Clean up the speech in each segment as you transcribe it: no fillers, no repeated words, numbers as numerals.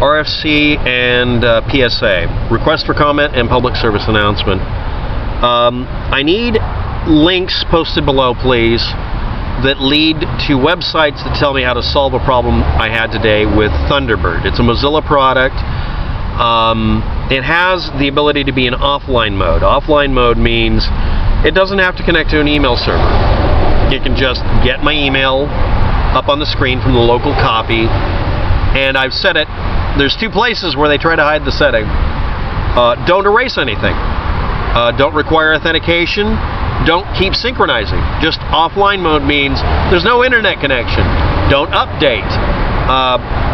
RFC and PSA, request for comment and public service announcement. I need links posted below, please, that lead to websites that tell me how to solve a problem I had today with Thunderbird. It's a Mozilla product. It has the ability to be in offline mode. Offline mode means it doesn't have to connect to an email server. You can just get my email up on the screen from the local copy, and I've set it. There's two places where they try to hide the setting. Don't erase anything. Don't require authentication. Don't keep synchronizing. Just offline mode means there's no internet connection. Don't update.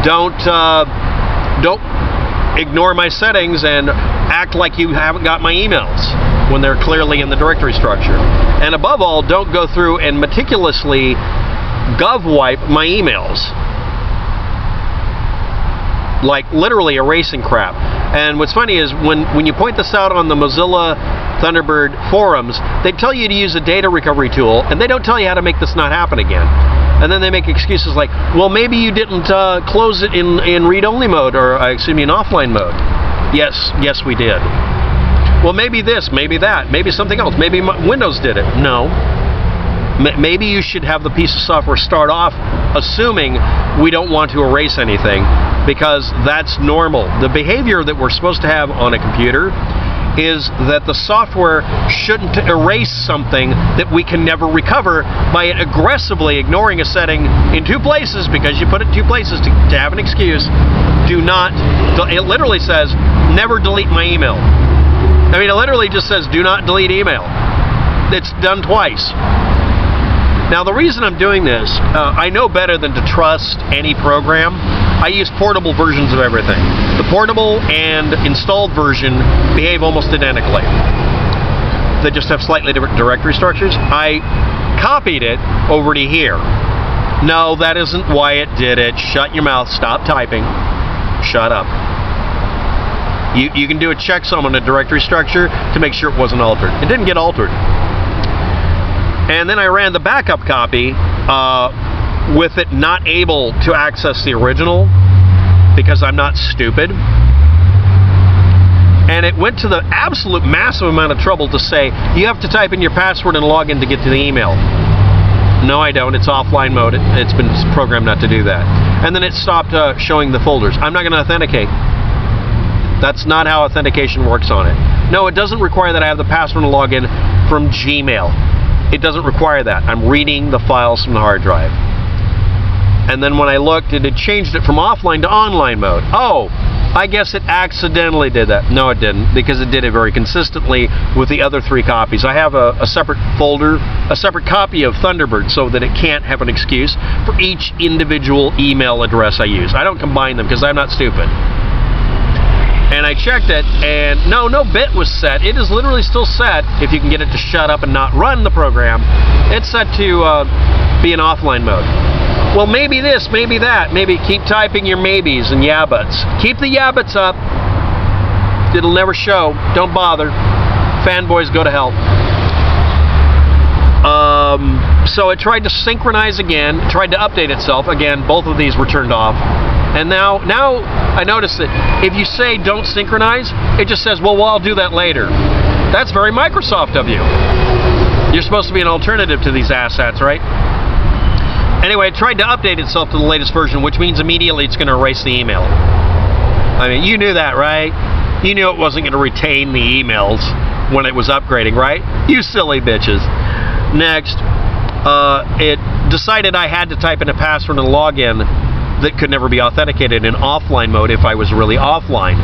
Don't ignore my settings and act like you haven't got my emails when they're clearly in the directory structure. And above all, don't go through and meticulously gov-wipe my emails. Like literally erasing crap. And what's funny is when you point this out on the Mozilla Thunderbird forums, they tell you to use a data recovery tool, and they don't tell you how to make this not happen again. And then they make excuses like, well, maybe you didn't close it in read-only mode, or excuse me, in offline mode. Yes, we did. Well, maybe this, maybe that, maybe something else. Maybe Windows did it. No. Maybe you should have the piece of software start off assuming we don't want to erase anything, because that's normal. The behavior that we're supposed to have on a computer is that the software shouldn't erase something that we can never recover by it aggressively ignoring a setting in two places, because you put it in two places to have an excuse. Do not, it literally says, never delete my email. I mean, it literally just says, do not delete email. It's done twice. Now, the reason I'm doing this, I know better than to trust any program. I use portable versions of everything. The portable and installed version behave almost identically. They just have slightly different directory structures. I copied it over to here. No, that isn't why it did it. Shut your mouth. Stop typing. Shut up. You can do a checksum on a directory structure to make sure it wasn't altered. It didn't get altered. And then I ran the backup copy with it not able to access the original, because I'm not stupid. And it went to the absolute massive amount of trouble to say, you have to type in your password and log in to get to the email. No, I don't. It's offline mode. It's been programmed not to do that. And then it stopped showing the folders. I'm not going to authenticate. That's not how authentication works on it. No, it doesn't require that I have the password and log in from Gmail. It doesn't require that. I'm reading the files from the hard drive. And then when I looked, it had changed it from offline to online mode. Oh, I guess it accidentally did that. No, it didn't, because it did it very consistently with the other three copies. I have a separate folder, a separate copy of Thunderbird, so that it can't have an excuse for each individual email address I use. I don't combine them because I'm not stupid. And I checked it, and no bit was set. It is literally still set, if you can get it to shut up and not run the program. It's set to be in offline mode. Well, maybe this, maybe that. Maybe keep typing your maybes and yeah buts. Keep the yeah buts up. It'll never show. Don't bother. Fanboys go to hell. So it tried to synchronize again, tried to update itself. Again, both of these were turned off. And now I notice that if you say don't synchronize, it just says, well, I'll do that later. That's very Microsoft of you. You're supposed to be an alternative to these assets, right? Anyway, it tried to update itself to the latest version, which means immediately it's going to erase the email. I mean, you knew that, right? You knew it wasn't going to retain the emails when it was upgrading, right? You silly bitches. Next, it decided I had to type in a password and login that could never be authenticated in offline mode if I was really offline.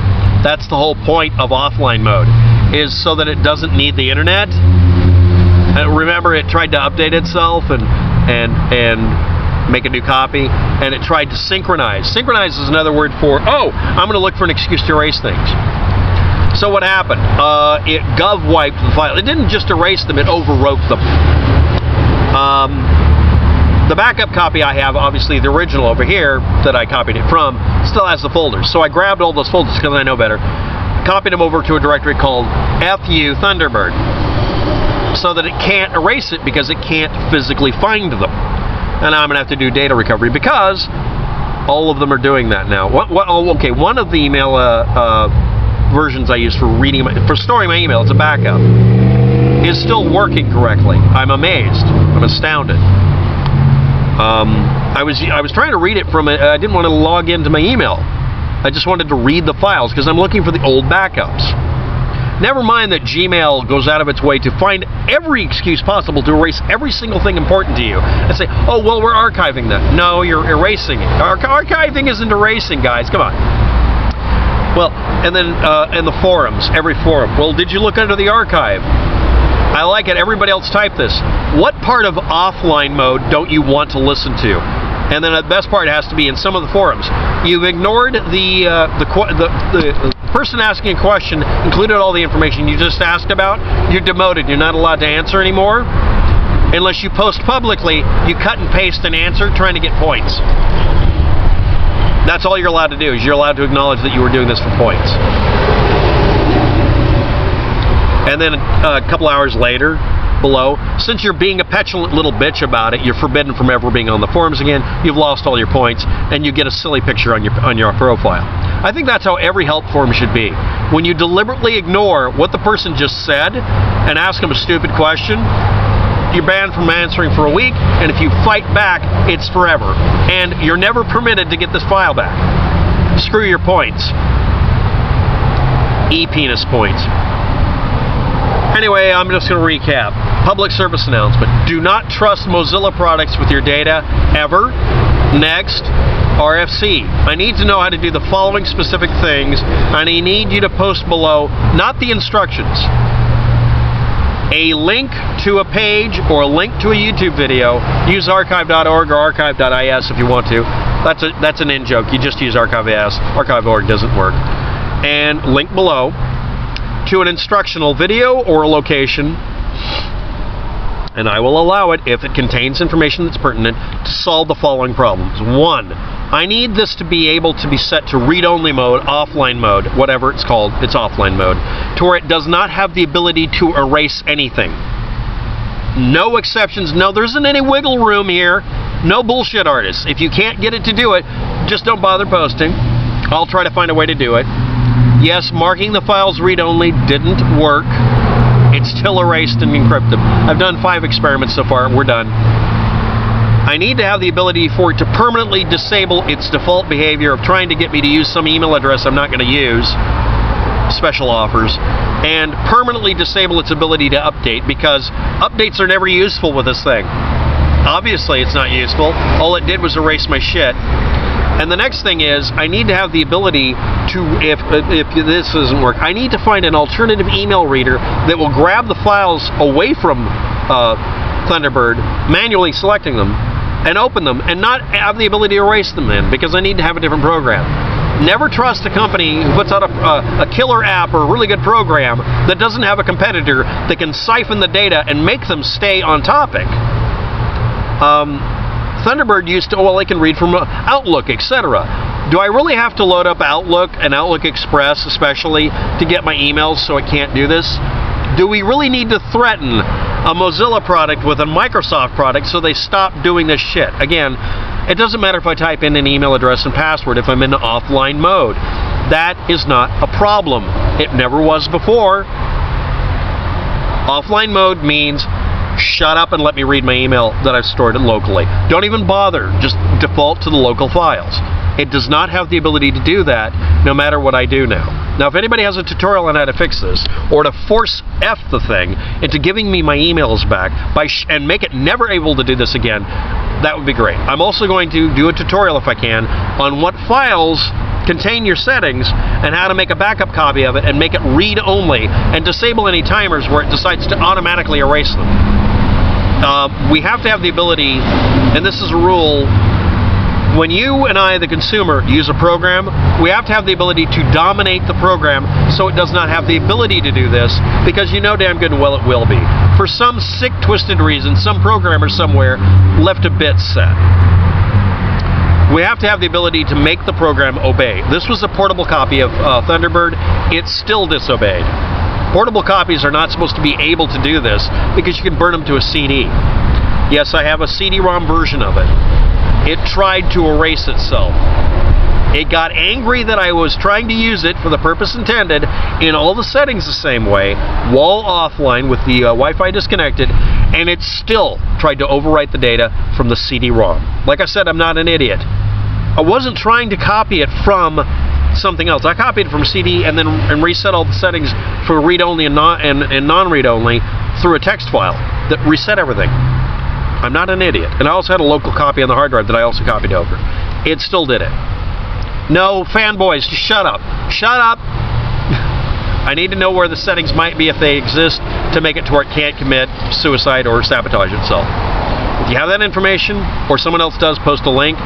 That's the whole point of offline mode, is so that it doesn't need the internet. And remember, it tried to update itself and make a new copy, and it tried to synchronize. Synchronize is another word for, oh, I'm going to look for an excuse to erase things. So what happened? It gov-wiped the file. It didn't just erase them, it overwrote them. The backup copy I have, obviously the original over here that I copied it from, still has the folders. So I grabbed all those folders because I know better, copied them over to a directory called FU Thunderbird, so that it can't erase it because it can't physically find them. And now I'm going to have to do data recovery because All of them are doing that now. Okay, one of the email versions I use for storing my email, it's a backup, is still working correctly. I'm amazed. I'm astounded. I was trying to read it from it. I didn't want to log into my email. I just wanted to read the files because I'm looking for the old backups. Never mind that Gmail goes out of its way to find every excuse possible to erase every single thing important to you and say, oh, well, we're archiving that. No, you're erasing it. Archiving isn't erasing, guys. Come on. Well, and then in the forums, every forum. Well, did you look under the archive? I like it. Everybody else type this. What part of offline mode don't you want to listen to? And then the best part has to be in some of the forums. You've ignored the person asking a question, included all the information you just asked about. You're demoted. You're not allowed to answer anymore. Unless you post publicly, you cut and paste an answer trying to get points. That's all you're allowed to do, is you're allowed to acknowledge that you were doing this for points. And then a couple hours later, below, since you're being a petulant little bitch about it, you're forbidden from ever being on the forums again. You've lost all your points, and you get a silly picture on your profile. I think that's how every help forum should be. When you deliberately ignore what the person just said and ask them a stupid question, you're banned from answering for a week, and if you fight back, it's forever. And you're never permitted to get this file back. Screw your points. E-penis points. Anyway, I'm just going to recap. Public service announcement. Do not trust Mozilla products with your data, ever. Next, RFC. I need to know how to do the following specific things, and I need you to post below, not the instructions, a link to a page or a link to a YouTube video. Use archive.org or archive.is if you want to. That's an in-joke. You just use archive.is. Archive.org doesn't work. And link below to an instructional video or a location, and I will allow it if it contains information that's pertinent to solve the following problems. 1, I need this to be able to be set to read-only mode, offline mode, whatever it's called, it's offline mode, to where it does not have the ability to erase anything. No exceptions. No, there isn't any wiggle room here. No bullshit artists. If you can't get it to do it, just don't bother posting. I'll try to find a way to do it. Yes, marking the files read-only didn't work. It's still erased and encrypted. I've done 5 experiments so far. We're done. I need to have the ability for it to permanently disable its default behavior of trying to get me to use some email address I'm not going to use, special offers, and permanently disable its ability to update, because updates are never useful with this thing. Obviously, it's not useful. All it did was erase my shit. And the next thing is, I need to have the ability to, if this doesn't work, I need to find an alternative email reader that will grab the files away from Thunderbird, manually selecting them, and open them, and not have the ability to erase them in, because I need to have a different program. Never trust a company who puts out a killer app or a really good program that doesn't have a competitor that can siphon the data and make them stay on topic. Thunderbird used to, well, they can read from Outlook, etc. Do I really have to load up Outlook and Outlook Express, especially, to get my emails so it can't do this? Do we really need to threaten a Mozilla product with a Microsoft product so they stop doing this shit? Again, it doesn't matter if I type in an email address and password if I'm in offline mode. That is not a problem. It never was before. Offline mode means shut up and let me read my email that I've stored it locally. Don't even bother. Just default to the local files. It does not have the ability to do that no matter what I do now. Now, if anybody has a tutorial on how to fix this, or to force F the thing into giving me my emails back and make it never able to do this again, that would be great. I'm also going to do a tutorial, if I can, on what files contain your settings and how to make a backup copy of it and make it read-only and disable any timers where it decides to automatically erase them. We have to have the ability, and this is a rule, when you and I, the consumer, use a program, we have to have the ability to dominate the program so it does not have the ability to do this, because you know damn good and well it will be. For some sick, twisted reason, some programmer somewhere left a bit set. We have to have the ability to make the program obey. This was a portable copy of Thunderbird. It's still disobeyed. Portable copies are not supposed to be able to do this because you can burn them to a CD. Yes, I have a CD-ROM version of it. it tried to erase itself. It got angry that I was trying to use it for the purpose intended in all the settings the same way, while offline with the Wi-Fi disconnected, and it still tried to overwrite the data from the CD-ROM. Like I said, I'm not an idiot. I wasn't trying to copy it from something else. I copied it from CD and then reset all the settings for read-only and non-read-only through a text file that reset everything. I'm not an idiot. And I also had a local copy on the hard drive that I also copied over. It still did it. No, fanboys, just shut up. Shut up! I need to know where the settings might be if they exist to make it to where it can't commit suicide or sabotage itself. If you have that information, or someone else does, post a link.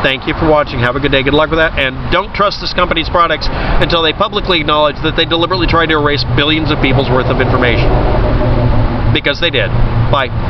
Thank you for watching. Have a good day. Good luck with that. And don't trust this company's products until they publicly acknowledge that they deliberately tried to erase billions of people's worth of information. Because they did. Bye.